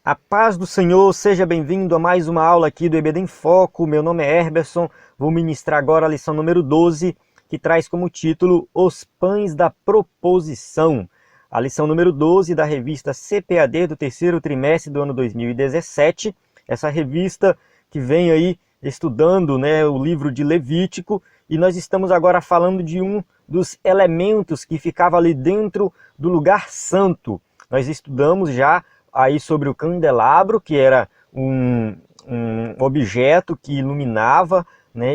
A paz do Senhor, seja bem-vindo a mais uma aula aqui do EBD em Foco. Meu nome é Herberson, vou ministrar agora a lição número 12, que traz como título Os Pães da Proposição. A lição número 12 da revista CPAD do terceiro trimestre do ano 2017. Essa revista que vem aí estudando, o livro de Levítico, e nós estamos agora falando de um dos elementos que ficava ali dentro do lugar santo. Nós estudamos já aí sobre o candelabro, que era um objeto que iluminava,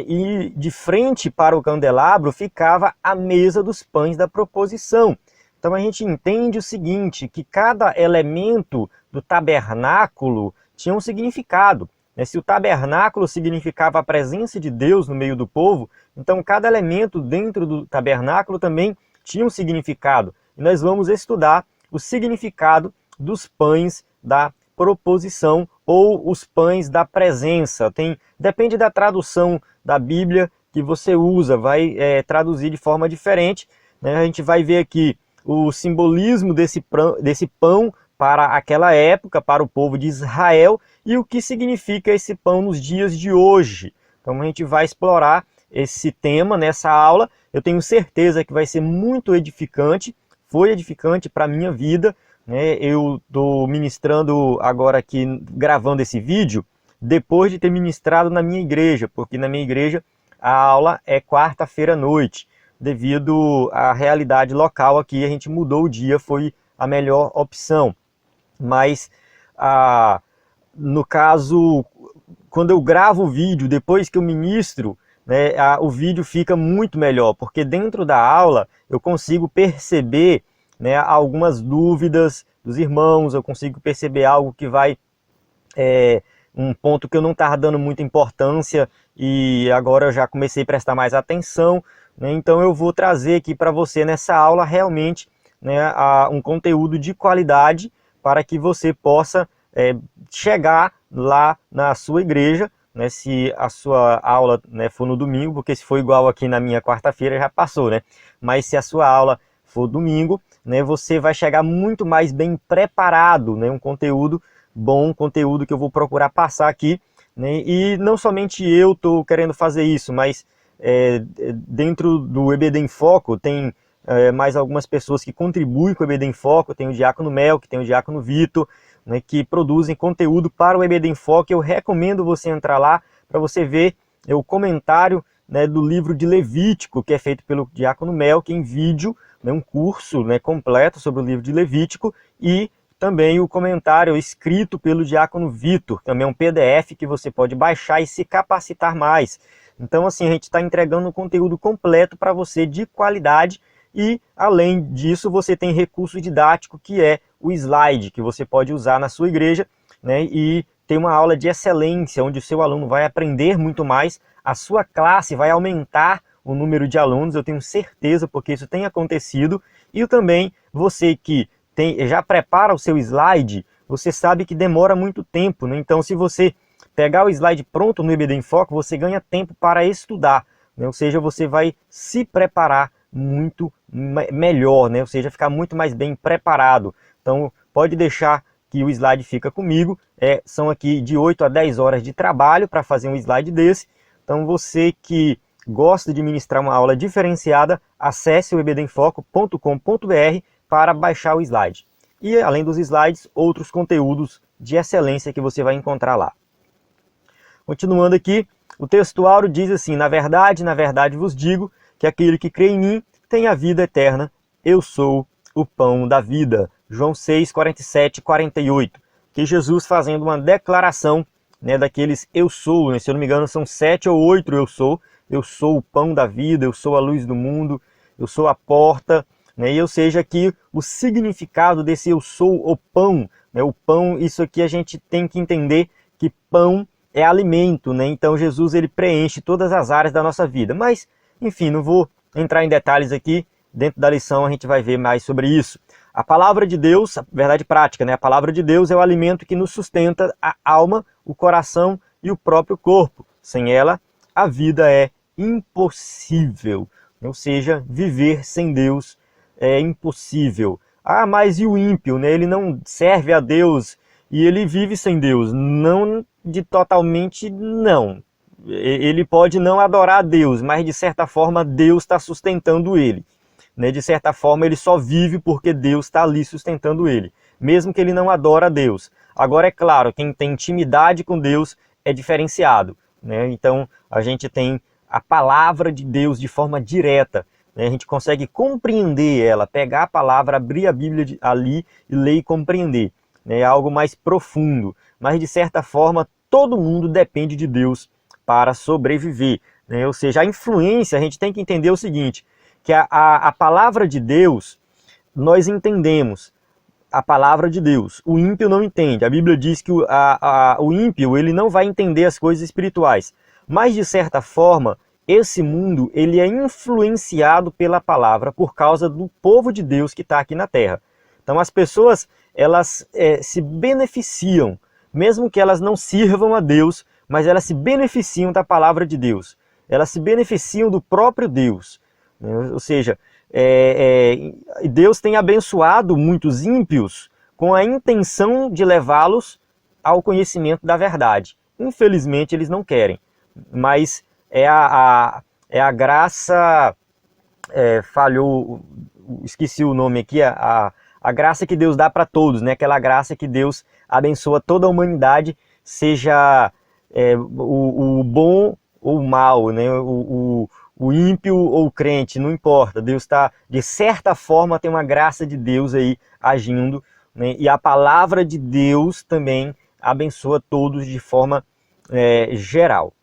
e de frente para o candelabro ficava a mesa dos pães da proposição. Então a gente entende o seguinte, que cada elemento do tabernáculo tinha um significado. Se o tabernáculo significava a presença de Deus no meio do povo, então cada elemento dentro do tabernáculo também tinha um significado. E nós vamos estudar o significado dos pães da proposição ou os pães da presença. Depende da tradução da Bíblia que você usa, vai traduzir de forma diferente. A gente vai ver aqui o simbolismo desse pão para aquela época, para o povo de Israel, e o que significa esse pão nos dias de hoje. Então a gente vai explorar esse tema nessa aula. Eu tenho certeza que vai ser muito edificante, foi edificante para a minha vida. Eu estou ministrando agora aqui, gravando esse vídeo, depois de ter ministrado na minha igreja, porque na minha igreja a aula é quarta-feira à noite. Devido à realidade local aqui, a gente mudou o dia, foi a melhor opção. Mas, no caso, quando eu gravo o vídeo, depois que eu ministro, o vídeo fica muito melhor, porque dentro da aula eu consigo perceber algumas dúvidas dos irmãos, eu consigo perceber algo que vai, um ponto que eu não estava dando muita importância e agora eu já comecei a prestar mais atenção, então eu vou trazer aqui para você nessa aula realmente um conteúdo de qualidade para que você possa chegar lá na sua igreja, se a sua aula for no domingo, porque se for igual aqui na minha quarta-feira já passou, mas se a sua aula for domingo, você vai chegar muito mais bem preparado, um conteúdo bom, um conteúdo que eu vou procurar passar aqui, e não somente eu estou querendo fazer isso, mas dentro do EBD em Foco tem mais algumas pessoas que contribuem com o EBD em Foco, tem o Diácono Melk, tem o Diácono Vitor, que produzem conteúdo para o EBD em Foco. Eu recomendo você entrar lá para você ver o comentário do livro de Levítico, que é feito pelo Diácono Melk em vídeo, um curso completo sobre o livro de Levítico, e também o comentário escrito pelo Diácono Vitor, também um PDF que você pode baixar e se capacitar mais. Então assim, a gente está entregando um conteúdo completo para você de qualidade, e além disso você tem recurso didático que é o slide, que você pode usar na sua igreja, e tem uma aula de excelência, onde o seu aluno vai aprender muito mais, a sua classe vai aumentar o número de alunos, eu tenho certeza, porque isso tem acontecido. E também você que já prepara o seu slide, você sabe que demora muito tempo, então se você pegar o slide pronto no EBD em Foco, você ganha tempo para estudar, ou seja, você vai se preparar muito melhor, ou seja, ficar muito mais bem preparado. Então pode deixar que o slide fica comigo, são aqui de 8 a 10 horas de trabalho para fazer um slide desse. Então você que gosta de ministrar uma aula diferenciada, acesse o ebdenfoco.com.br para baixar o slide. E além dos slides, outros conteúdos de excelência que você vai encontrar lá. Continuando aqui, o texto áureo diz assim: na verdade vos digo que aquele que crê em mim tem a vida eterna. Eu sou o pão da vida. João 6, 47 e 48. Que Jesus fazendo uma declaração daqueles eu sou, se eu não me engano são 7 ou 8 eu sou o pão da vida, eu sou a luz do mundo, eu sou a porta, e ou seja, aqui o significado desse eu sou o pão, o pão, isso aqui a gente tem que entender que pão é alimento, então Jesus ele preenche todas as áreas da nossa vida, mas enfim, não vou entrar em detalhes aqui, dentro da lição a gente vai ver mais sobre isso. A palavra de Deus, a verdade prática, a palavra de Deus é o alimento que nos sustenta a alma, o coração e o próprio corpo. Sem ela, a vida é impossível. Ou seja, viver sem Deus é impossível. Ah, mas e o ímpio, Ele não serve a Deus, e ele vive sem Deus. Não de totalmente não. Ele pode não adorar a Deus, mas de certa forma Deus está sustentando ele. Né? De certa forma ele só vive porque Deus está ali sustentando ele, mesmo que ele não adora a Deus. Agora é claro, quem tem intimidade com Deus é diferenciado. Né? Então a gente tem a palavra de Deus de forma direta. Né? A gente consegue compreender ela, pegar a palavra, abrir a Bíblia ali e ler e compreender. É algo mais profundo, mas de certa forma todo mundo depende de Deus para sobreviver. Né? Ou seja, a influência, a gente tem que entender o seguinte, que a palavra de Deus, nós entendemos a palavra de Deus, o ímpio não entende. A Bíblia diz que o ímpio ele não vai entender as coisas espirituais, mas de certa forma, esse mundo ele é influenciado pela palavra por causa do povo de Deus que está aqui na Terra. Então as pessoas elas se beneficiam, mesmo que elas não sirvam a Deus, mas elas se beneficiam da palavra de Deus. Elas se beneficiam do próprio Deus. Né? Ou seja, Deus tem abençoado muitos ímpios com a intenção de levá-los ao conhecimento da verdade. Infelizmente eles não querem, mas é a graça, falhou, esqueci o nome aqui, a graça que Deus dá para todos, né? Aquela graça que Deus abençoa toda a humanidade, seja o bom ou o mal, né? O ímpio ou o crente, não importa. Deus está, de certa forma, tem uma graça de Deus aí agindo, né? E a palavra de Deus também abençoa todos de forma geral.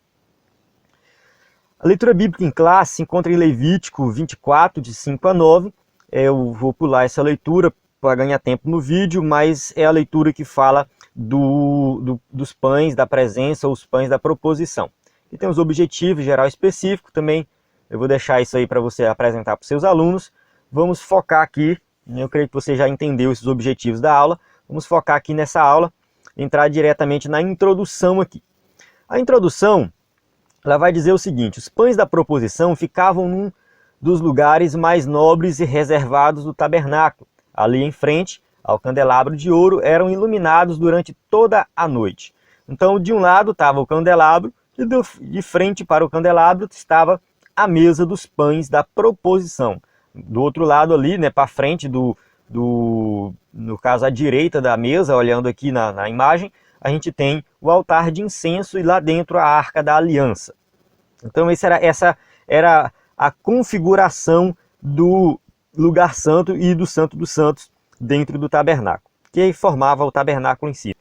A leitura bíblica em classe se encontra em Levítico 24, de 5 a 9. Eu vou pular essa leitura para ganhar tempo no vídeo, mas é a leitura que fala dos pães da presença, os pães da proposição. E tem os objetivos geral e específico também. Eu vou deixar isso aí para você apresentar para os seus alunos. Vamos focar aqui, eu creio que você já entendeu esses objetivos da aula. Vamos focar aqui nessa aula, entrar diretamente na introdução aqui. A introdução, ela vai dizer o seguinte: os pães da proposição ficavam num dos lugares mais nobres e reservados do tabernáculo. Ali em frente ao candelabro de ouro, eram iluminados durante toda a noite. Então, de um lado estava o candelabro, e de frente para o candelabro estava a mesa dos pães da proposição. Do outro lado ali, né, para frente, no caso à direita da mesa, olhando aqui na imagem, a gente tem o altar de incenso e lá dentro a arca da aliança. Então essa era a configuração do lugar santo e do santo dos santos dentro do tabernáculo, que formava o tabernáculo em si.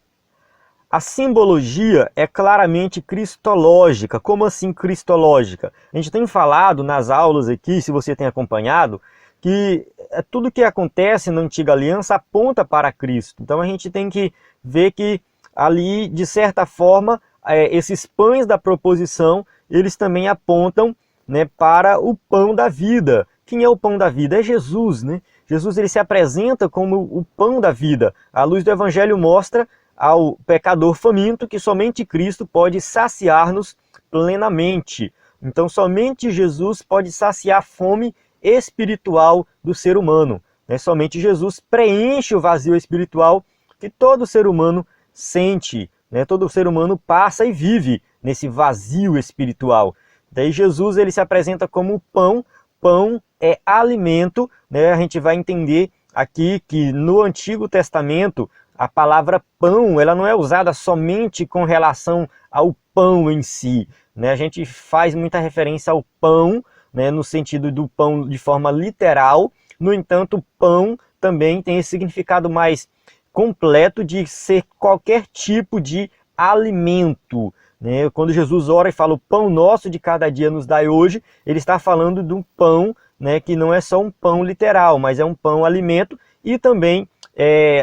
A simbologia é claramente cristológica. Como assim cristológica? A gente tem falado nas aulas aqui, se você tem acompanhado, que tudo que acontece na antiga aliança aponta para Cristo. Então a gente tem que ver que ali, de certa forma, esses pães da proposição, eles também apontam, né, para o pão da vida. Quem é o pão da vida? É Jesus, né? Jesus ele se apresenta como o pão da vida. A luz do Evangelho mostra ao pecador faminto que somente Cristo pode saciar-nos plenamente. Então somente Jesus pode saciar a fome espiritual do ser humano. Né? Somente Jesus preenche o vazio espiritual que todo ser humano sente. Né? Todo ser humano passa e vive nesse vazio espiritual. Daí Jesus ele se apresenta como pão. Pão é alimento, né? A gente vai entender aqui que no Antigo Testamento a palavra pão ela não é usada somente com relação ao pão em si. Né? A gente faz muita referência ao pão, né, no sentido do pão de forma literal. No entanto, pão também tem esse significado mais completo de ser qualquer tipo de alimento. Né? Quando Jesus ora e fala o pão nosso de cada dia nos dai hoje, ele está falando de um pão, né, que não é só um pão literal, mas é um pão alimento. E também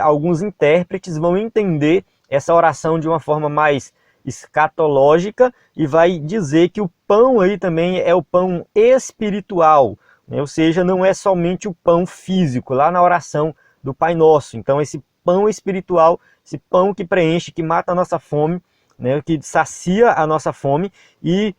alguns intérpretes vão entender essa oração de uma forma mais escatológica e vai dizer que o pão aí também é o pão espiritual, né? Ou seja, não é somente o pão físico, lá na oração do Pai Nosso. Então esse pão espiritual, esse pão que preenche, que mata a nossa fome, né, que sacia a nossa fome, e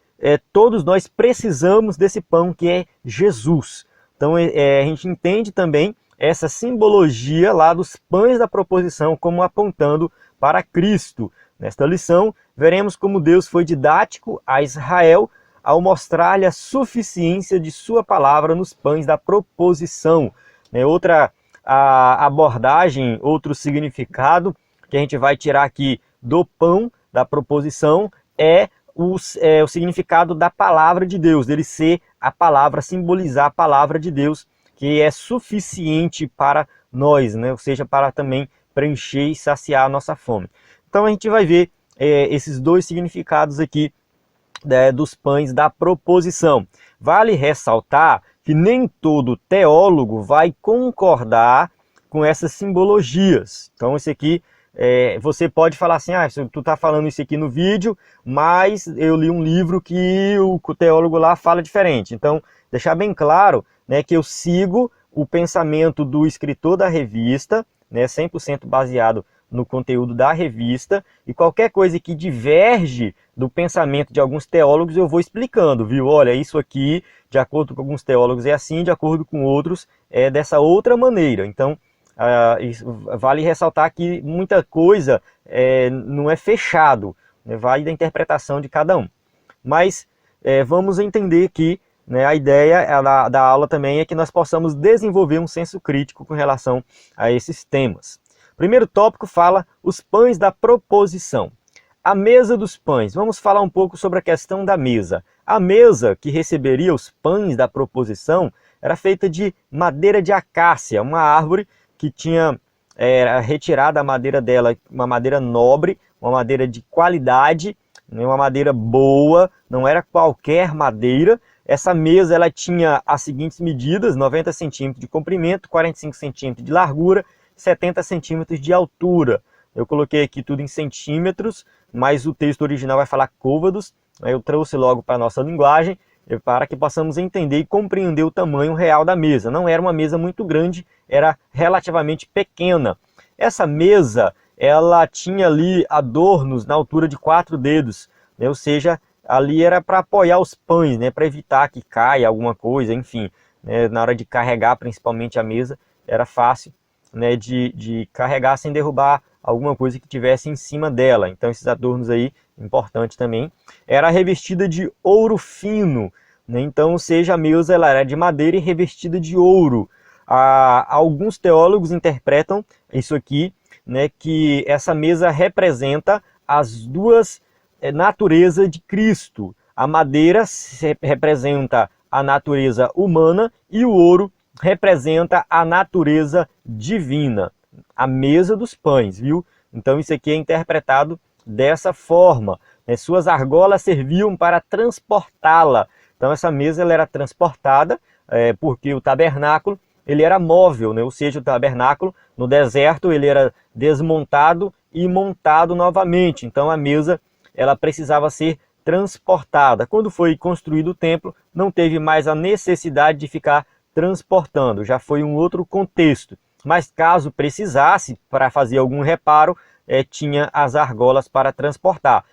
todos nós precisamos desse pão que é Jesus. Então a gente entende também essa simbologia lá dos pães da proposição como apontando para Cristo. Nesta lição, veremos como Deus foi didático a Israel ao mostrar-lhe a suficiência de sua palavra nos pães da proposição. Outra abordagem, outro significado que a gente vai tirar aqui do pão da proposição é o significado da palavra de Deus, dele ser a palavra, simbolizar a palavra de Deus, que é suficiente para nós, ou seja, para também preencher e saciar a nossa fome. Então a gente vai ver esses dois significados aqui dos pães da proposição. Vale ressaltar que nem todo teólogo vai concordar com essas simbologias. Então isso aqui, você pode falar assim, tu está falando isso aqui no vídeo, mas eu li um livro que o teólogo lá fala diferente. Então, deixar bem claro, que eu sigo o pensamento do escritor da revista, 100% baseado no conteúdo da revista, e qualquer coisa que diverge do pensamento de alguns teólogos eu vou explicando, viu? Olha, isso aqui, de acordo com alguns teólogos é assim, de acordo com outros é dessa outra maneira. Então, vale ressaltar que muita coisa não é fechado, vai da interpretação de cada um. Mas vamos entender que a ideia da aula também é que nós possamos desenvolver um senso crítico com relação a esses temas. O primeiro tópico fala os pães da proposição. A mesa dos pães. Vamos falar um pouco sobre a questão da mesa. A mesa que receberia os pães da proposição era feita de madeira de acácia, uma árvore que tinha retirado a madeira dela, uma madeira nobre, uma madeira de qualidade, uma madeira boa, não era qualquer madeira. Essa mesa ela tinha as seguintes medidas: 90 centímetros de comprimento, 45 centímetros de largura, 70 centímetros de altura. Eu coloquei aqui tudo em centímetros, mas o texto original vai falar côvados. Eu trouxe logo para a nossa linguagem, para que possamos entender e compreender o tamanho real da mesa. Não era uma mesa muito grande, era relativamente pequena. Essa mesa, ela tinha ali adornos na altura de 4 dedos, ou seja, ali era para apoiar os pães, para evitar que caia alguma coisa, enfim, na hora de carregar principalmente a mesa, era fácil de carregar sem derrubar alguma coisa que tivesse em cima dela. Então esses adornos aí, importante também. Era revestida de ouro fino, então, ou seja, a mesa ela era de madeira e revestida de ouro. Alguns teólogos interpretam isso aqui, que essa mesa representa as duas naturezas de Cristo. A madeira representa a natureza humana e o ouro representa a natureza divina. A mesa dos pães, viu? Então isso aqui é interpretado dessa forma. Suas argolas serviam para transportá-la. Então essa mesa ela era transportada porque o tabernáculo ele era móvel, ou seja, o tabernáculo no deserto ele era desmontado e montado novamente. Então a mesa ela precisava ser transportada. Quando foi construído o templo, não teve mais a necessidade de ficar transportando, já foi um outro contexto. Mas caso precisasse, para fazer algum reparo, tinha as argolas para transportar.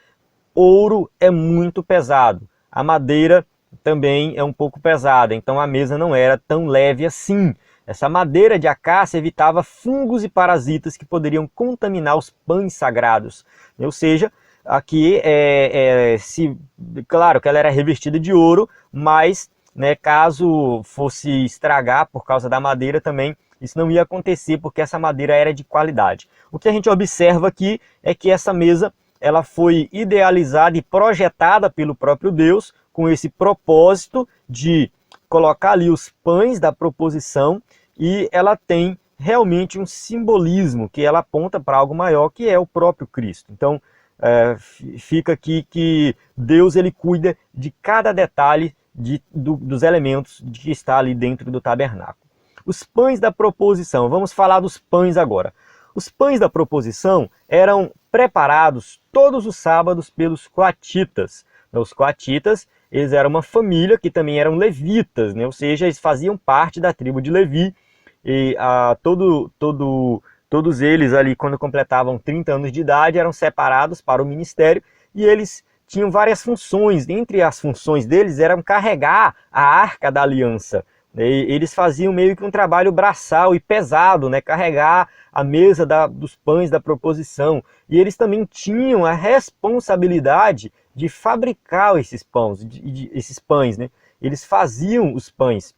Ouro é muito pesado, a madeira também é um pouco pesada, então a mesa não era tão leve assim. Essa madeira de acácia evitava fungos e parasitas que poderiam contaminar os pães sagrados. Ou seja, aqui claro que ela era revestida de ouro, mas caso fosse estragar por causa da madeira também, isso não ia acontecer porque essa madeira era de qualidade. O que a gente observa aqui é que essa mesa ela foi idealizada e projetada pelo próprio Deus com esse propósito de colocar ali os pães da proposição, e ela tem realmente um simbolismo que ela aponta para algo maior, que é o próprio Cristo. Então fica aqui que Deus ele cuida de cada detalhe dos elementos que está ali dentro do tabernáculo. Os pães da proposição, vamos falar dos pães agora. Os pães da proposição eram preparados todos os sábados pelos coatitas. Os coatitas, eles eram uma família que também eram levitas, ou seja, eles faziam parte da tribo de Levi, e todos eles ali, quando completavam 30 anos de idade, eram separados para o ministério, e eles tinham várias funções. Entre as funções deles eram carregar a arca da aliança, Eles faziam meio que um trabalho braçal e pesado, né? Carregar a mesa dos pães da proposição. E eles também tinham a responsabilidade de fabricar esses pães, né? Eles faziam os pães.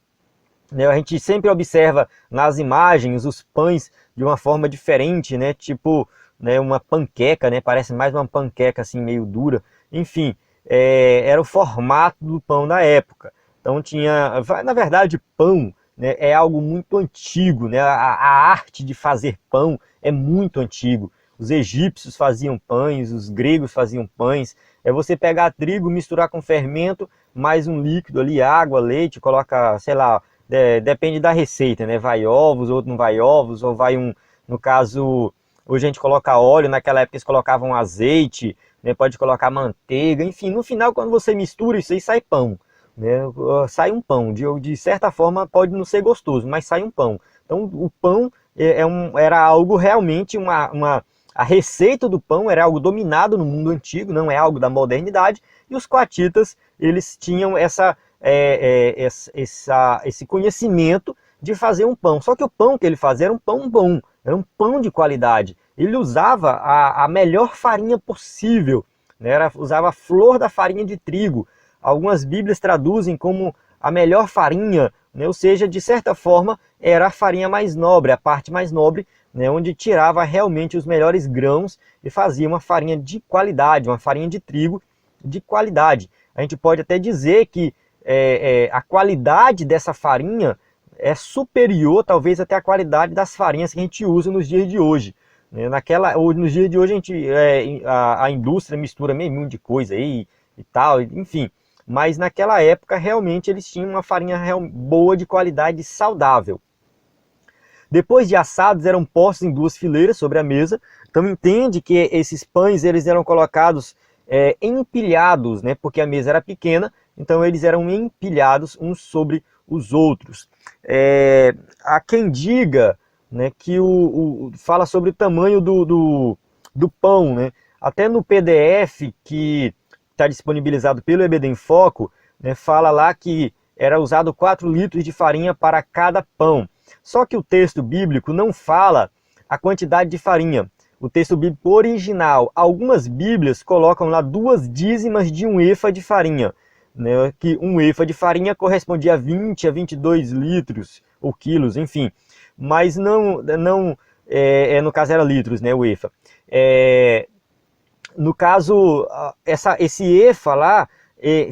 A gente sempre observa nas imagens os pães de uma forma diferente, né? Tipo, né, uma panqueca, né? Parece mais uma panqueca assim meio dura. Enfim, era o formato do pão da época. Então tinha, na verdade, pão, né, é algo muito antigo, né? A arte de fazer pão é muito antigo. Os egípcios faziam pães, os gregos faziam pães. É você pegar trigo, misturar com fermento, mais um líquido ali, água, leite, coloca, sei lá, depende da receita, né? Vai ovos, outro não vai ovos, ou vai no caso, hoje a gente coloca óleo, naquela época eles colocavam azeite, né? Pode colocar manteiga, enfim, no final quando você mistura isso aí sai pão, né? Sai um pão, de certa forma pode não ser gostoso, mas sai um pão. Então o pão era algo realmente, a receita do pão era algo dominado no mundo antigo, não é algo da modernidade, e os coatitas, eles tinham esse conhecimento de fazer um pão. Só que o pão que ele fazia era um pão bom, era um pão de qualidade. Ele usava a melhor farinha possível, né? Usava a flor da farinha de trigo. Algumas bíblias traduzem como a melhor farinha, né? Ou seja, de certa forma, era a farinha mais nobre, a parte mais nobre, né? Onde tirava realmente os melhores grãos e fazia uma farinha de qualidade, uma farinha de trigo de qualidade. A gente pode até dizer que a qualidade dessa farinha é superior, talvez até a qualidade das farinhas que a gente usa nos dias de hoje. Nos dias de hoje a indústria mistura meio mundo de coisa aí e tal, enfim. Mas naquela época realmente eles tinham uma farinha boa, de qualidade, saudável. Depois de assados, eram postos em 2 fileiras sobre a mesa. Então entende que esses pães eles eram colocados empilhados, né? Porque a mesa era pequena, então eles eram empilhados uns sobre os outros. Há quem diga, né, que fala sobre o tamanho do pão, né? Até no PDF que está disponibilizado pelo EBD em Foco, né, fala lá que era usado 4 litros de farinha para cada pão. Só que o texto bíblico não fala a quantidade de farinha. O texto bíblico original, algumas bíblias colocam lá 2 dízimas de um efa de farinha, né? Que um efa de farinha correspondia a 20 a 22 litros ou quilos, enfim. Mas no caso era litros, né, o efa. No caso, esse efa lá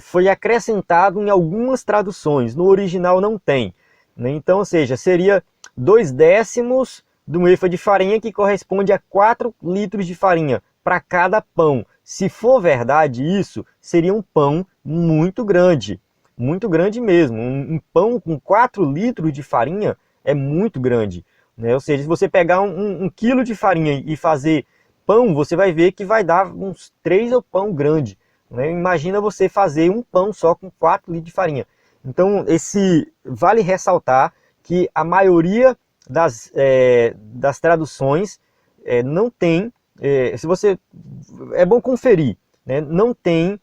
foi acrescentado em algumas traduções, no original não tem, né? Então, ou seja, seria 2/10 de um efa de farinha, que corresponde a 4 litros de farinha para cada pão. Se for verdade isso, seria um pão muito grande mesmo. Um pão com 4 litros de farinha é muito grande, né? Ou seja, se você pegar um quilo de farinha e fazer pão, você vai ver que vai dar uns 3 pão grande, né? Imagina você fazer um pão só com 4 litros de farinha. Então, vale ressaltar que a maioria das traduções não tem, é bom conferir, né? Não tem,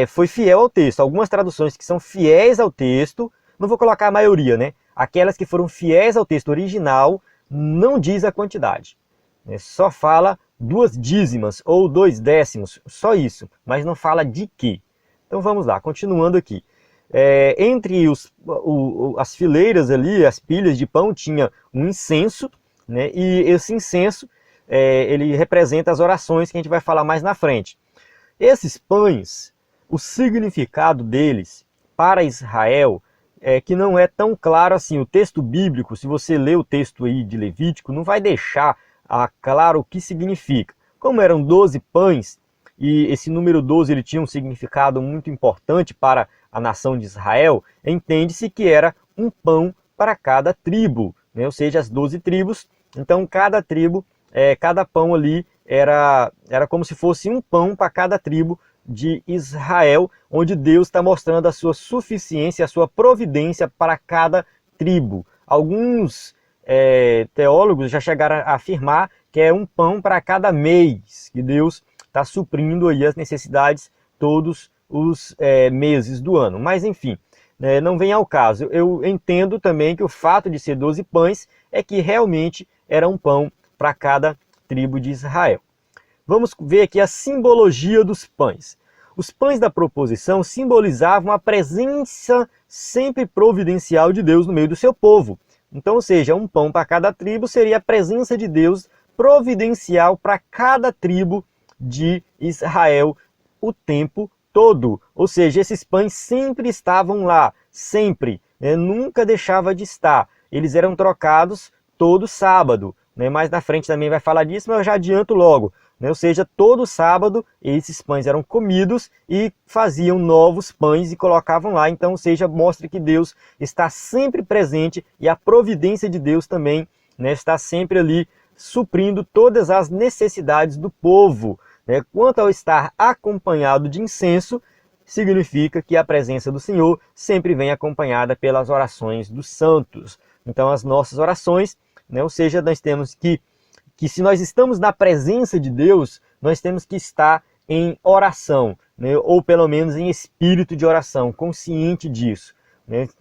foi fiel ao texto. Algumas traduções que são fiéis ao texto, não vou colocar a maioria, né? Aquelas que foram fiéis ao texto original, não diz a quantidade, né? Só fala 2 dízimas ou 2/10, só isso, mas não fala de quê. Então vamos lá, continuando aqui. Entre as fileiras ali, as pilhas de pão, tinha um incenso, né? E esse incenso, ele representa as orações que a gente vai falar mais na frente. Esses pães, o significado deles para Israel que não é tão claro assim. O texto bíblico, se você ler o texto aí de Levítico, não vai deixar claro o que significa. Como eram 12 pães, e esse número 12 ele tinha um significado muito importante para a nação de Israel, entende-se que era um pão para cada tribo, né? Ou seja, as 12 tribos. Então cada tribo, cada pão ali era como se fosse um pão para cada tribo de Israel, onde Deus está mostrando a sua suficiência, a sua providência para cada tribo. Alguns teólogos já chegaram a afirmar que é um pão para cada mês, que Deus está suprindo aí as necessidades todos os meses do ano. Mas enfim, não vem ao caso. Eu entendo também que o fato de ser 12 pães é que realmente era um pão para cada tribo de Israel. Vamos ver aqui a simbologia dos pães. Os pães da proposição simbolizavam a presença sempre providencial de Deus no meio do seu povo. Então, ou seja, um pão para cada tribo seria a presença de Deus providencial para cada tribo de Israel o tempo todo. Ou seja, esses pães sempre estavam lá, sempre, nunca deixava de estar. Eles eram trocados todo sábado. Mais na frente também vai falar disso, mas eu já adianto logo. Ou seja, todo sábado esses pães eram comidos e faziam novos pães e colocavam lá. Então, ou seja, mostra que Deus está sempre presente e a providência de Deus também está sempre ali suprindo todas as necessidades do povo. Quanto ao estar acompanhado de incenso, significa que a presença do Senhor sempre vem acompanhada pelas orações dos santos. Então, as nossas orações, ou seja, nós temos que se nós estamos na presença de Deus, nós temos que estar em oração, ou pelo menos em espírito de oração, consciente disso.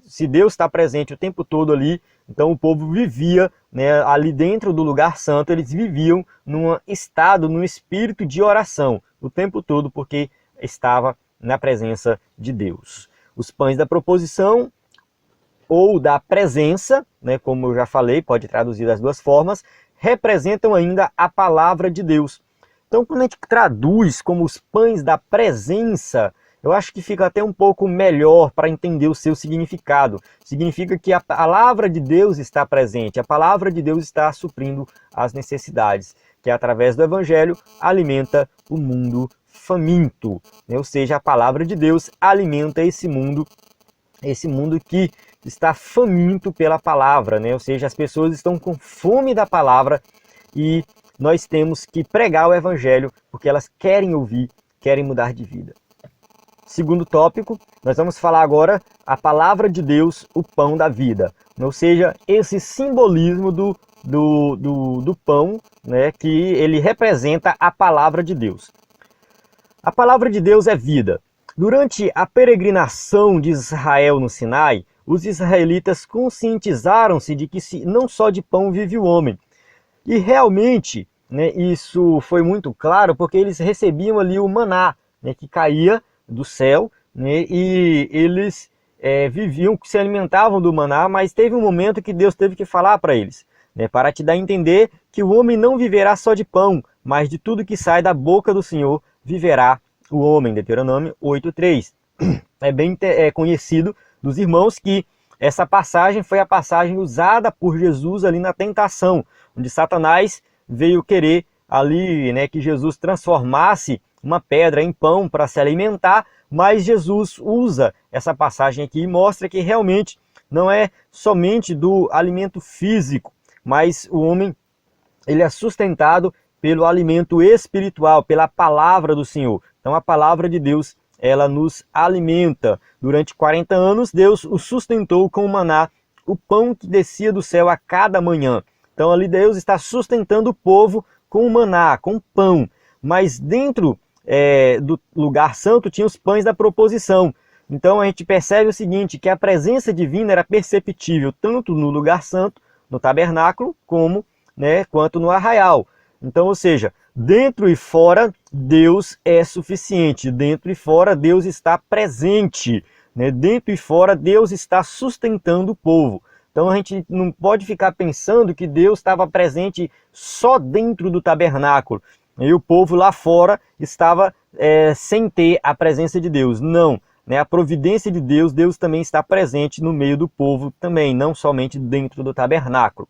Se Deus está presente o tempo todo ali, então o povo vivia ali dentro do lugar santo, eles viviam num estado, num espírito de oração o tempo todo, porque estava na presença de Deus. Os pães da proposição ou da presença, como eu já falei, pode traduzir das duas formas, representam ainda a palavra de Deus. Então, quando a gente traduz como os pães da presença, eu acho que fica até um pouco melhor para entender o seu significado. Significa que a palavra de Deus está presente, a palavra de Deus está suprindo as necessidades, que através do Evangelho alimenta o mundo faminto. Ou seja, a palavra de Deus alimenta esse mundo que está faminto pela palavra, ou seja, as pessoas estão com fome da palavra e nós temos que pregar o Evangelho porque elas querem ouvir, querem mudar de vida. Segundo tópico, nós vamos falar agora a palavra de Deus, o pão da vida, ou seja, esse simbolismo do pão, que ele representa a palavra de Deus. A palavra de Deus é vida. Durante a peregrinação de Israel no Sinai, os israelitas conscientizaram-se de que não só de pão vive o homem. E realmente, isso foi muito claro porque eles recebiam ali o maná, que caía do céu, e eles viviam, se alimentavam do maná, mas teve um momento que Deus teve que falar para eles, para te dar a entender que o homem não viverá só de pão, mas de tudo que sai da boca do Senhor viverá o homem, Deuteronômio 8:3. É bem conhecido dos irmãos que essa passagem foi a passagem usada por Jesus ali na tentação, onde Satanás veio querer ali, que Jesus transformasse uma pedra em pão para se alimentar, mas Jesus usa essa passagem aqui e mostra que realmente não é somente do alimento físico, mas o homem ele é sustentado pelo alimento espiritual, pela palavra do Senhor. Então a palavra de Deus, ela nos alimenta. Durante 40 anos, Deus o sustentou com o maná, o pão que descia do céu a cada manhã. Então ali Deus está sustentando o povo com o maná, com pão. Mas dentro do lugar santo tinha os pães da proposição. Então a gente percebe o seguinte, que a presença divina era perceptível tanto no lugar santo, no tabernáculo, como quanto no arraial. Então, ou seja, dentro e fora Deus é suficiente, dentro e fora Deus está presente, dentro e fora Deus está sustentando o povo. Então a gente não pode ficar pensando que Deus estava presente só dentro do tabernáculo e o povo lá fora estava sem ter a presença de Deus. Não, a providência de Deus, Deus também está presente no meio do povo também, não somente dentro do tabernáculo.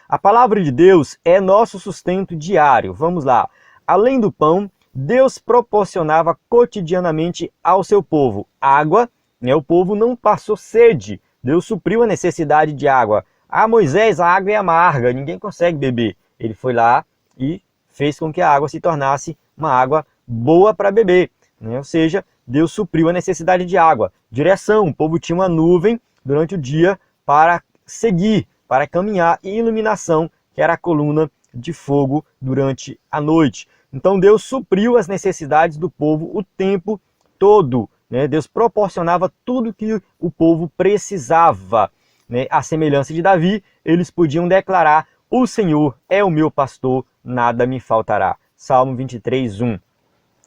A palavra de Deus é nosso sustento diário. Vamos lá. Além do pão, Deus proporcionava cotidianamente ao seu povo água. O povo não passou sede. Deus supriu a necessidade de água. Ah, Moisés, a água é amarga, ninguém consegue beber. Ele foi lá e fez com que a água se tornasse uma água boa para beber. Ou seja, Deus supriu a necessidade de água. Direção, o povo tinha uma nuvem durante o dia para seguir, para caminhar, e iluminação, que era a coluna de fogo durante a noite. Então Deus supriu as necessidades do povo o tempo todo. né? Deus proporcionava tudo que o povo precisava, né? À semelhança de Davi, eles podiam declarar: o Senhor é o meu pastor, nada me faltará. Salmo 23, 1.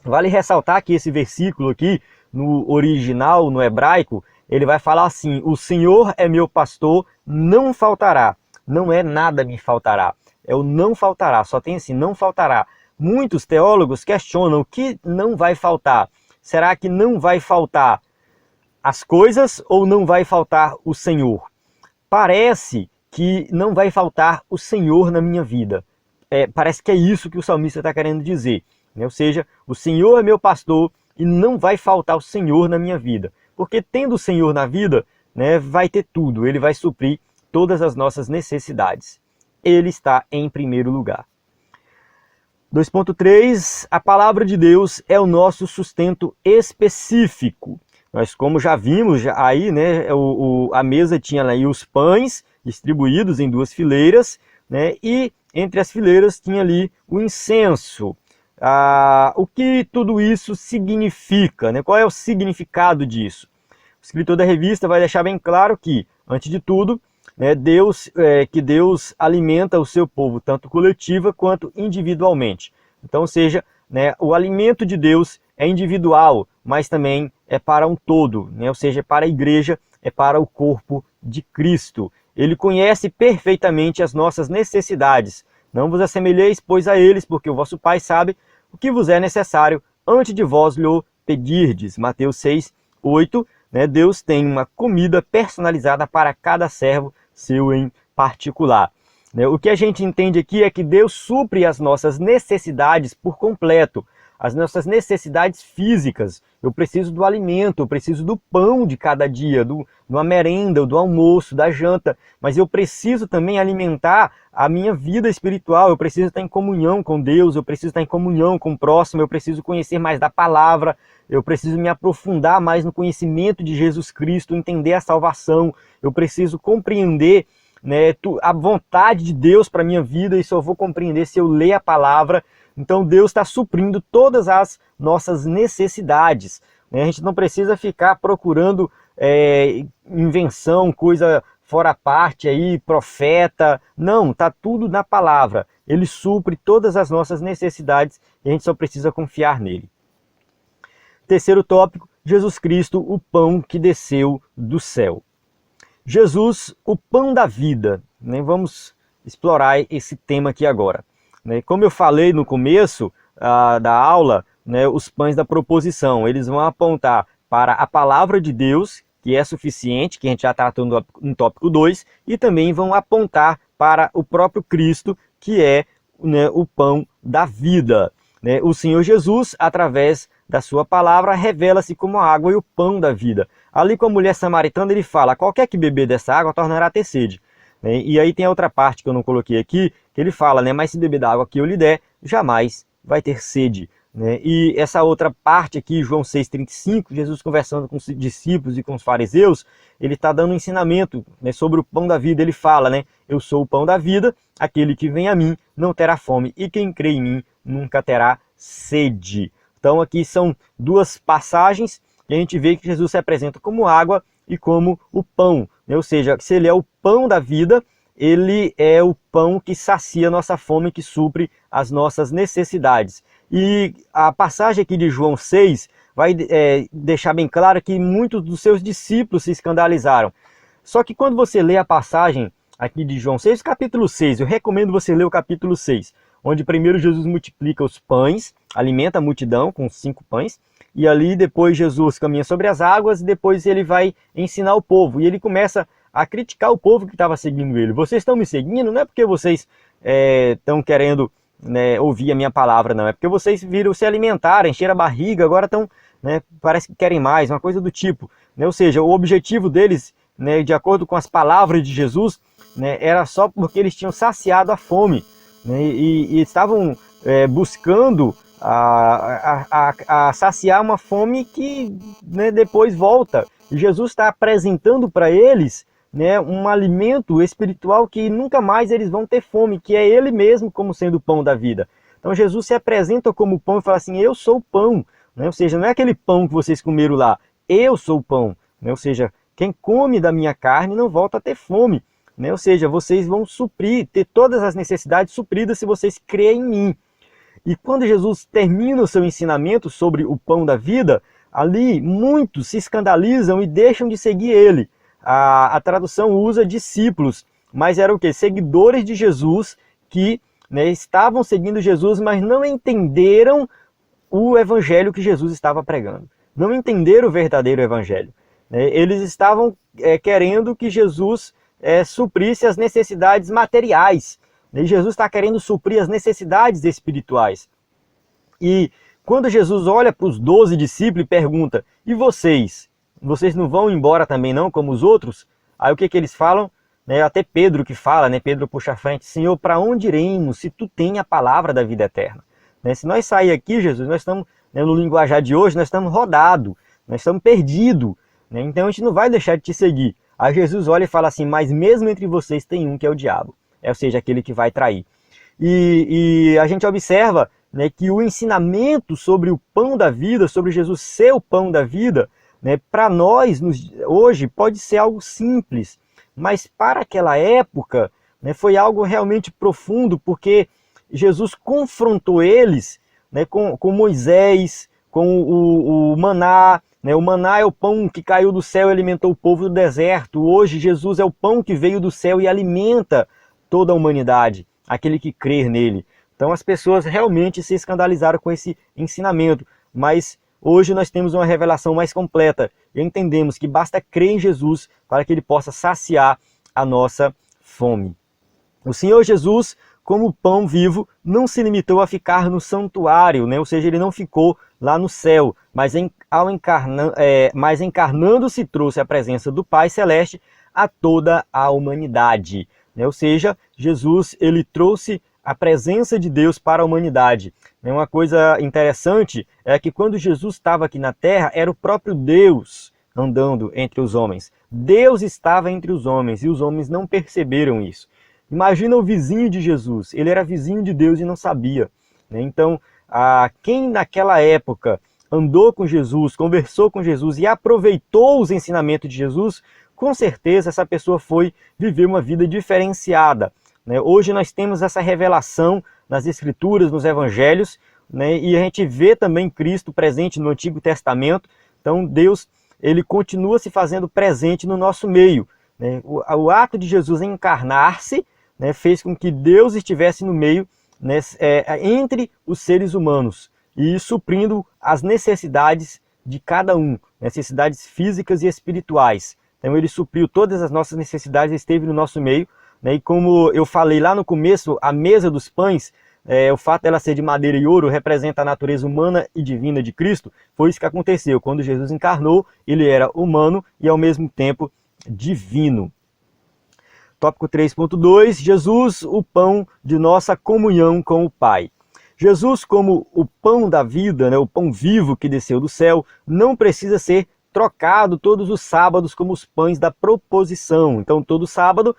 Vale ressaltar que esse versículo aqui, no original, no hebraico, ele vai falar assim: o Senhor é meu pastor, não faltará. Não é nada me faltará, é o não faltará, só tem assim, não faltará. Muitos teólogos questionam o que não vai faltar. Será que não vai faltar as coisas ou não vai faltar o Senhor? Parece que não vai faltar o Senhor na minha vida. Parece que é isso que o salmista está querendo dizer, né? Ou seja, o Senhor é meu pastor e não vai faltar o Senhor na minha vida. Porque tendo o Senhor na vida, né, vai ter tudo, Ele vai suprir todas as nossas necessidades. Ele está em primeiro lugar. 2.3, a palavra de Deus é o nosso sustento específico. Nós, como já vimos aí, né, a mesa tinha aí os pães distribuídos em 2 fileiras, né, e entre as fileiras tinha ali o incenso. O que tudo isso significa, né? Qual é o significado disso? O escritor da revista vai deixar bem claro que, antes de tudo, né, Deus alimenta o seu povo, tanto coletiva quanto individualmente. Então, ou seja, né, o alimento de Deus é individual, mas também é para um todo, né? Ou seja, é para a igreja, é para o corpo de Cristo. Ele conhece perfeitamente as nossas necessidades. Não vos assemelheis, pois, a eles, porque o vosso Pai sabe o que vos é necessário antes de vós lhe pedirdes. Mateus 6, 8. Né, Deus tem uma comida personalizada para cada servo seu em particular. Né, o que a gente entende aqui é que Deus supre as nossas necessidades por completo, as nossas necessidades físicas. Eu preciso do alimento, eu preciso do pão de cada dia, de uma merenda, do almoço, da janta, mas eu preciso também alimentar a minha vida espiritual, eu preciso estar em comunhão com Deus, eu preciso estar em comunhão com o próximo, eu preciso conhecer mais da palavra, eu preciso me aprofundar mais no conhecimento de Jesus Cristo, entender a salvação, eu preciso compreender, né, a vontade de Deus para a minha vida, e só vou compreender se eu ler a palavra. Então Deus está suprindo todas as nossas necessidades, né? A gente não precisa ficar procurando invenção, coisa fora parte aí, profeta. Não, está tudo na palavra. Ele supre todas as nossas necessidades e a gente só precisa confiar nele. Terceiro tópico, Jesus Cristo, o pão que desceu do céu. Jesus, o pão da vida, né? Vamos explorar esse tema aqui agora. Como eu falei no começo da aula, né, os pães da proposição, eles vão apontar para a palavra de Deus, que é suficiente, que a gente já tratou no tópico 2, e também vão apontar para o próprio Cristo, que é, né, o pão da vida. Né? O Senhor Jesus, através da sua palavra, revela-se como a água e o pão da vida. Ali com a mulher samaritana ele fala: qualquer que beber dessa água tornará a ter sede. E aí tem a outra parte que eu não coloquei aqui, que ele fala, né, mas se beber da água que eu lhe der, jamais vai ter sede. Né? E essa outra parte aqui, João 6,35, Jesus conversando com os discípulos e com os fariseus, ele está dando um ensinamento, né, sobre o pão da vida. Ele fala, né, eu sou o pão da vida, aquele que vem a mim não terá fome, e quem crê em mim nunca terá sede. Então aqui são 2 passagens e a gente vê que Jesus se apresenta como água e como o pão, né? Ou seja, se ele é o pão da vida, ele é o pão que sacia nossa fome, que supre as nossas necessidades. E a passagem aqui de João 6 vai deixar bem claro que muitos dos seus discípulos se escandalizaram. Só que quando você lê a passagem aqui de João 6, capítulo 6, eu recomendo você ler o capítulo 6, onde primeiro Jesus multiplica os pães, alimenta a multidão com 5 pães, e ali depois Jesus caminha sobre as águas, e depois ele vai ensinar o povo, e ele começa a criticar o povo que estava seguindo ele. Vocês estão me seguindo, não é porque vocês estão querendo, né, ouvir a minha palavra, não, é porque vocês viram se alimentar, encher a barriga, agora estão, né, parece que querem mais, uma coisa do tipo. Né? Ou seja, o objetivo deles, né, de acordo com as palavras de Jesus, né, era só porque eles tinham saciado a fome, né, e estavam buscando a saciar uma fome que, né, depois volta. E Jesus está apresentando para eles, né, um alimento espiritual que nunca mais eles vão ter fome, que é Ele mesmo como sendo o pão da vida. Então Jesus se apresenta como pão e fala assim, eu sou o pão. Né? Ou seja, não é aquele pão que vocês comeram lá, eu sou o pão, né? Ou seja, quem come da minha carne não volta a ter fome, né? Ou seja, vocês vão suprir, ter todas as necessidades supridas se vocês crerem em mim. E quando Jesus termina o seu ensinamento sobre o pão da vida, ali muitos se escandalizam e deixam de seguir ele. A tradução usa discípulos, mas eram o quê? Seguidores de Jesus que, né, estavam seguindo Jesus, mas não entenderam o evangelho que Jesus estava pregando. Não entenderam o verdadeiro evangelho. Eles estavam querendo que Jesus suprisse as necessidades materiais. E Jesus está querendo suprir as necessidades espirituais. E quando Jesus olha para os 12 discípulos e pergunta, e vocês? Vocês não vão embora também não, como os outros? Aí o que eles falam? Até Pedro que fala, Pedro puxa a frente, Senhor, para onde iremos se tu tem a palavra da vida eterna? Se nós sair aqui, Jesus, nós estamos, no linguajar de hoje, nós estamos rodados, nós estamos perdidos, então a gente não vai deixar de te seguir. Aí Jesus olha e fala assim, mas mesmo entre vocês tem um que é o diabo, ou seja, aquele que vai trair. E a gente observa que o ensinamento sobre o pão da vida, sobre Jesus ser o pão da vida, para nós, hoje, pode ser algo simples, mas para aquela época foi algo realmente profundo, porque Jesus confrontou eles com Moisés, com o maná. O maná é o pão que caiu do céu e alimentou o povo do deserto. Hoje Jesus é o pão que veio do céu e alimenta toda a humanidade, aquele que crer nele. Então as pessoas realmente se escandalizaram com esse ensinamento, mas hoje nós temos uma revelação mais completa e entendemos que basta crer em Jesus para que ele possa saciar a nossa fome. O Senhor Jesus, como pão vivo, não se limitou a ficar no santuário, ou seja, ele não ficou lá no céu, mas encarnando-se trouxe a presença do Pai Celeste a toda a humanidade. Ou seja, Jesus ele trouxe a presença de Deus para a humanidade. Uma coisa interessante é que quando Jesus estava aqui na Terra, era o próprio Deus andando entre os homens. Deus estava entre os homens e os homens não perceberam isso. Imagina o vizinho de Jesus, ele era vizinho de Deus e não sabia. Então, quem naquela época andou com Jesus, conversou com Jesus e aproveitou os ensinamentos de Jesus, com certeza essa pessoa foi viver uma vida diferenciada. Hoje nós temos essa revelação nas Escrituras, nos Evangelhos, e a gente vê também Cristo presente no Antigo Testamento. Então Deus ele continua se fazendo presente no nosso meio. O ato de Jesus encarnar-se fez com que Deus estivesse no meio, entre os seres humanos e suprindo as necessidades de cada um, necessidades físicas e espirituais. Então ele supriu todas as nossas necessidades, esteve no nosso meio, e como eu falei lá no começo, a mesa dos pães, o fato dela ser de madeira e ouro representa a natureza humana e divina de Cristo. Foi isso que aconteceu. Quando Jesus encarnou, ele era humano e ao mesmo tempo divino. Tópico 3.2, Jesus, o pão de nossa comunhão com o Pai. Jesus, como o pão da vida, o pão vivo que desceu do céu, não precisa ser trocado todos os sábados como os pães da proposição. Então, todo sábado,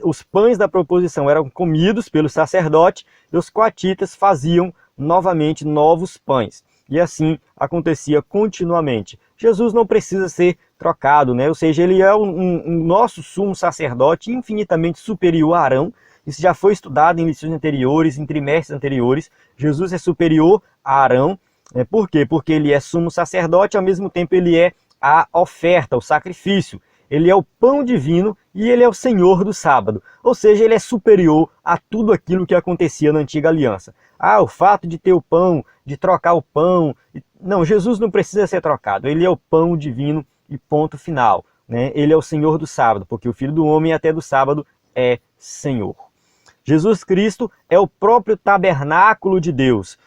os pães da proposição eram comidos pelo sacerdote e os coatitas faziam novamente novos pães. E assim acontecia continuamente. Jesus não precisa ser trocado, ou seja, ele é um nosso sumo sacerdote infinitamente superior a Arão. Isso já foi estudado em lições anteriores, em trimestres anteriores. Jesus é superior a Arão. Por quê? Porque ele é sumo sacerdote, ao mesmo tempo ele é a oferta, o sacrifício. Ele é o pão divino e ele é o Senhor do sábado. Ou seja, ele é superior a tudo aquilo que acontecia na antiga aliança. O fato de ter o pão, de trocar o pão. Não, Jesus não precisa ser trocado. Ele é o pão divino e ponto final. Ele é o Senhor do sábado, porque o Filho do Homem até do sábado é Senhor. Jesus Cristo é o próprio tabernáculo de Deus.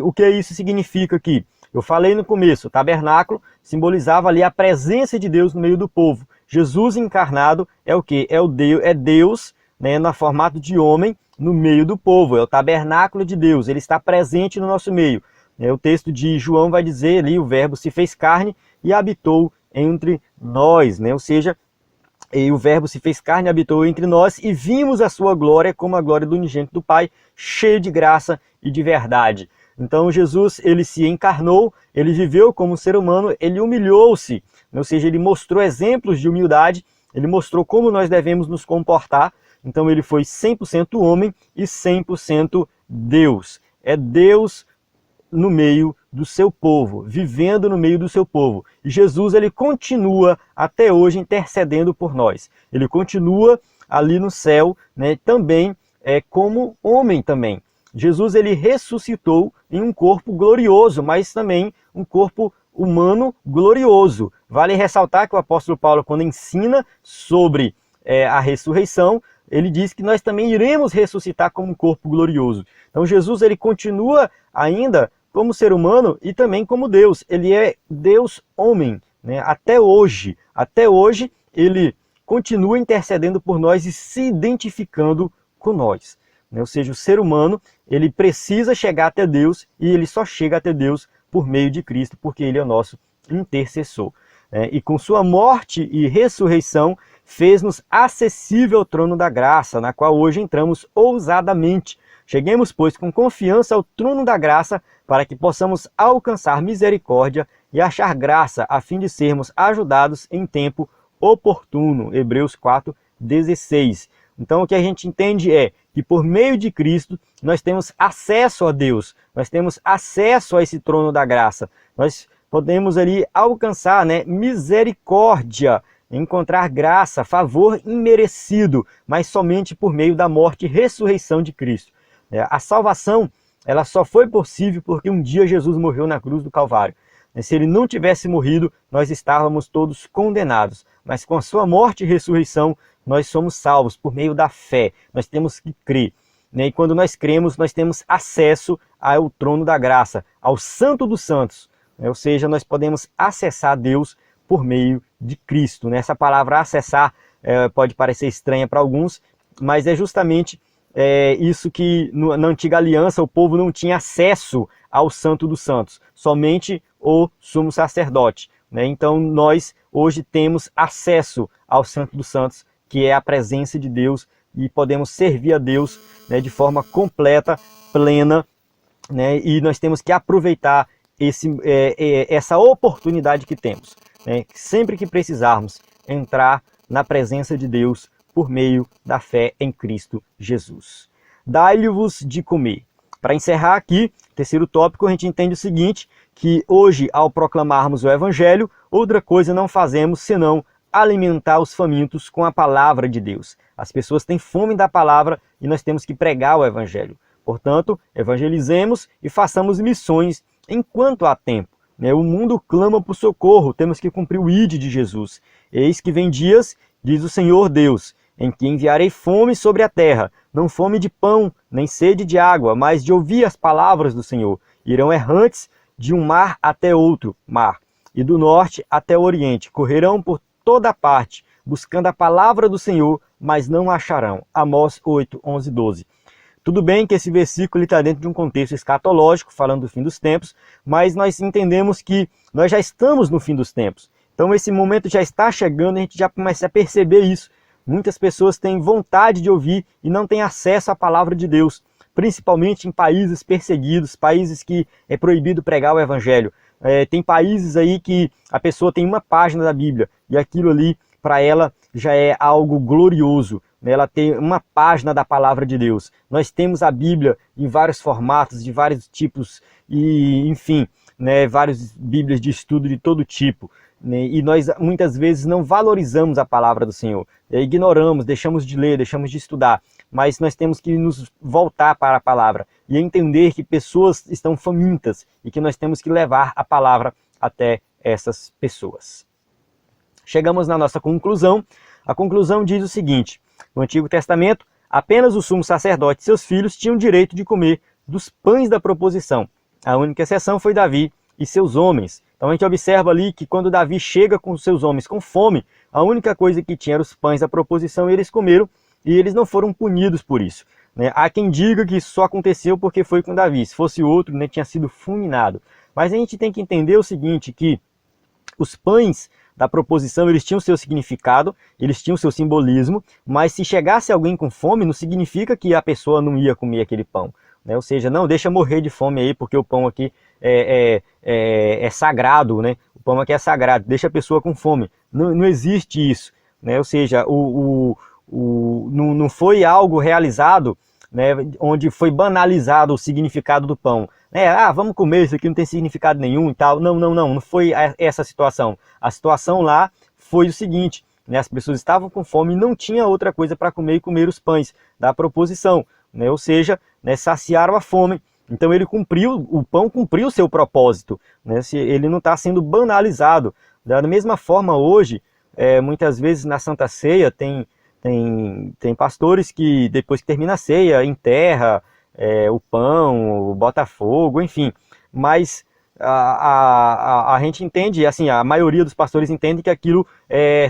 O que isso significa aqui? Eu falei no começo, o tabernáculo simbolizava ali a presença de Deus no meio do povo. Jesus encarnado é o quê? É Deus, no formato de homem, no meio do povo. É o tabernáculo de Deus, ele está presente no nosso meio. O texto de João vai dizer ali, o verbo se fez carne e habitou entre nós. Ou seja, o verbo se fez carne e habitou entre nós e vimos a sua glória como a glória do unigênito do Pai, cheio de graça e de verdade. Então Jesus, ele se encarnou, ele viveu como ser humano, ele humilhou-se, ou seja, ele mostrou exemplos de humildade, ele mostrou como nós devemos nos comportar. Então ele foi 100% homem e 100% Deus. É Deus no meio do seu povo, vivendo no meio do seu povo. E Jesus, ele continua até hoje intercedendo por nós. Ele continua ali no céu, né, também como homem também. Jesus, ele ressuscitou em um corpo glorioso, mas também um corpo humano glorioso. Vale ressaltar que o apóstolo Paulo, quando ensina sobre a ressurreição, ele diz que nós também iremos ressuscitar como um corpo glorioso. Então Jesus, ele continua ainda como ser humano e também como Deus. Ele é Deus homem, né? Até hoje ele continua intercedendo por nós e se identificando com nós, né? Ou seja, o ser humano, ele precisa chegar até Deus e ele só chega até Deus por meio de Cristo, porque ele é o nosso intercessor, né? E com sua morte e ressurreição, fez-nos acessível ao trono da graça, na qual hoje entramos ousadamente. Cheguemos, pois, com confiança ao trono da graça, para que possamos alcançar misericórdia e achar graça, a fim de sermos ajudados em tempo oportuno. Hebreus 4:16. Então o que a gente entende é que por meio de Cristo nós temos acesso a Deus, nós temos acesso a esse trono da graça, nós podemos ali alcançar, né, misericórdia, encontrar graça, favor imerecido, mas somente por meio da morte e ressurreição de Cristo. A salvação, ela só foi possível porque um dia Jesus morreu na cruz do Calvário. Se ele não tivesse morrido, nós estávamos todos condenados. Mas com a sua morte e ressurreição, nós somos salvos por meio da fé. Nós temos que crer, né? E quando nós cremos, nós temos acesso ao trono da graça, ao Santo dos Santos, né? Ou seja, nós podemos acessar Deus por meio de Cristo, né? Essa palavra acessar pode parecer estranha para alguns, mas é justamente isso que na antiga aliança o povo não tinha acesso ao Santo dos Santos, somente o sumo sacerdote, né? Então nós hoje temos acesso ao Santo dos Santos, que é a presença de Deus, e podemos servir a Deus, né, de forma completa, plena, né? E nós temos que aproveitar essa oportunidade que temos, né? Sempre que precisarmos entrar na presença de Deus por meio da fé em Cristo Jesus. Dai-lhe-vos de comer. Para encerrar aqui, terceiro tópico, a gente entende o seguinte, que hoje, ao proclamarmos o Evangelho, outra coisa não fazemos senão alimentar os famintos com a palavra de Deus. As pessoas têm fome da palavra e nós temos que pregar o Evangelho. Portanto, evangelizemos e façamos missões enquanto há tempo, né? O mundo clama por socorro, temos que cumprir o ID de Jesus. Eis que vem dias, diz o Senhor Deus, em que enviarei fome sobre a terra, não fome de pão, nem sede de água, mas de ouvir as palavras do Senhor. Irão errantes de um mar até outro mar, e do norte até o oriente. Correrão por toda parte, buscando a palavra do Senhor, mas não a acharão. Amós 8, 11, 12. Tudo bem que esse versículo está dentro de um contexto escatológico, falando do fim dos tempos, mas nós entendemos que nós já estamos no fim dos tempos. Então esse momento já está chegando e a gente já começa a perceber isso. Muitas pessoas têm vontade de ouvir e não têm acesso à palavra de Deus, principalmente em países perseguidos, países que é proibido pregar o Evangelho. Tem países aí que a pessoa tem uma página da Bíblia e aquilo ali para ela já é algo glorioso, né? Ela tem uma página da palavra de Deus. Nós temos a Bíblia em vários formatos, de vários tipos, e enfim, né, várias Bíblias de estudo de todo tipo, né? E nós muitas vezes não valorizamos a palavra do Senhor, ignoramos, deixamos de ler, deixamos de estudar, mas nós temos que nos voltar para a palavra e entender que pessoas estão famintas e que nós temos que levar a palavra até essas pessoas. Chegamos na nossa conclusão. A conclusão diz o seguinte: no Antigo Testamento, apenas o sumo sacerdote e seus filhos tinham direito de comer dos pães da proposição. A única exceção foi Davi e seus homens. Então a gente observa ali que quando Davi chega com seus homens com fome, a única coisa que tinha eram os pães da proposição e eles comeram e eles não foram punidos por isso, né? Há quem diga que isso só aconteceu porque foi com Davi. Se fosse outro, né, tinha sido fulminado. Mas a gente tem que entender o seguinte, que os pães da proposição, eles tinham seu significado, eles tinham seu simbolismo, mas se chegasse alguém com fome, não significa que a pessoa não ia comer aquele pão. né? Ou seja, não deixa morrer de fome aí, porque o pão aqui é sagrado, né? O pão aqui é sagrado, deixa a pessoa com fome. Não existe isso, né? Ou seja, não foi algo realizado, né, onde foi banalizado o significado do pão. Vamos comer, isso aqui não tem significado nenhum e tal. Não foi essa situação. A situação lá foi o seguinte, né, as pessoas estavam com fome e não tinha outra coisa para comer e comer os pães da proposição, né, ou seja, né, saciaram a fome. Então o pão cumpriu o seu propósito, né, ele não está sendo banalizado. Da mesma forma hoje, muitas vezes na Santa Ceia tem pastores que depois que termina a ceia enterra o pão, o Botafogo, enfim. Mas a gente entende, assim, a maioria dos pastores entende que aquilo é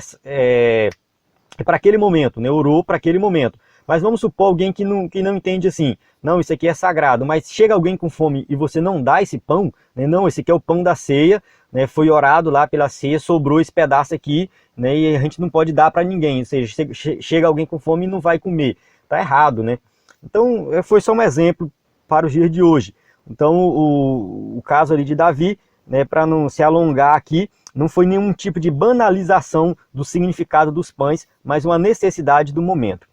para aquele momento, né? Orou para aquele momento. Mas vamos supor alguém que não entende assim, não, isso aqui é sagrado, mas chega alguém com fome e você não dá esse pão, né? Não, esse aqui é o pão da ceia, né? Foi orado lá pela ceia, sobrou esse pedaço aqui, né? E a gente não pode dar para ninguém, ou seja, chega alguém com fome e não vai comer, tá errado, né? Então foi só um exemplo para os dias de hoje. Então o caso ali de Davi, né, para não se alongar aqui, não foi nenhum tipo de banalização do significado dos pães, mas uma necessidade do momento.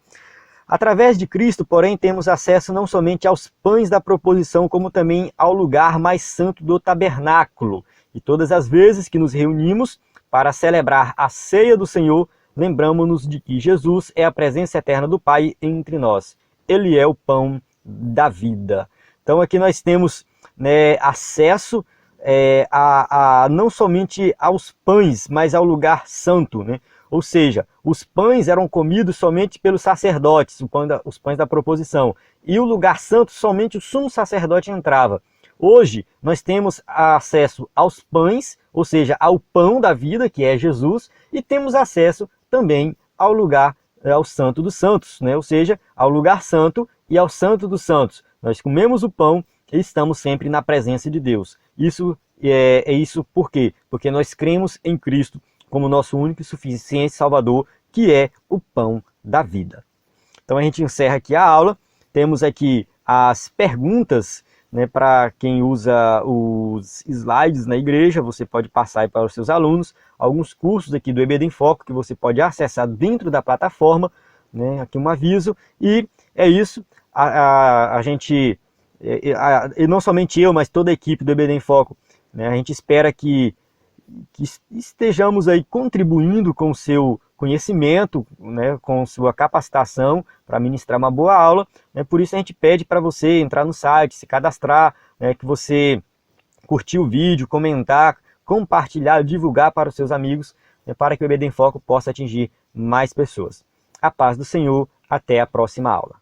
Através de Cristo, porém, temos acesso não somente aos pães da proposição, como também ao lugar mais santo do tabernáculo. E todas as vezes que nos reunimos para celebrar a ceia do Senhor, lembramos-nos de que Jesus é a presença eterna do Pai entre nós. Ele é o pão da vida. Então aqui nós temos, né, acesso não somente aos pães, mas ao lugar santo, né? Ou seja, os pães eram comidos somente pelos sacerdotes, os pães da proposição, e o lugar santo somente o sumo sacerdote entrava. Hoje nós temos acesso aos pães, ou seja, ao pão da vida, que é Jesus, e temos acesso também ao lugar, ao Santo dos Santos, né? Ou seja, ao lugar santo e ao Santo dos Santos. Nós comemos o pão e estamos sempre na presença de Deus. Isso isso por quê? Porque nós cremos em Cristo como nosso único e suficiente Salvador, que é o pão da vida. Então a gente encerra aqui a aula. Temos aqui as perguntas, né, para quem usa os slides na igreja. Você pode passar aí para os seus alunos. Alguns cursos aqui do EBD em Foco que você pode acessar dentro da plataforma, né? Aqui um aviso. E é isso. A gente, e não somente eu, mas toda a equipe do EBD em Foco, né, a gente espera que estejamos aí contribuindo com o seu conhecimento, né, com sua capacitação para ministrar uma boa aula, né? Por isso a gente pede para você entrar no site, se cadastrar, né, que você curtir o vídeo, comentar, compartilhar, divulgar para os seus amigos, né, para que o EBD em Foco possa atingir mais pessoas. A paz do Senhor, até a próxima aula.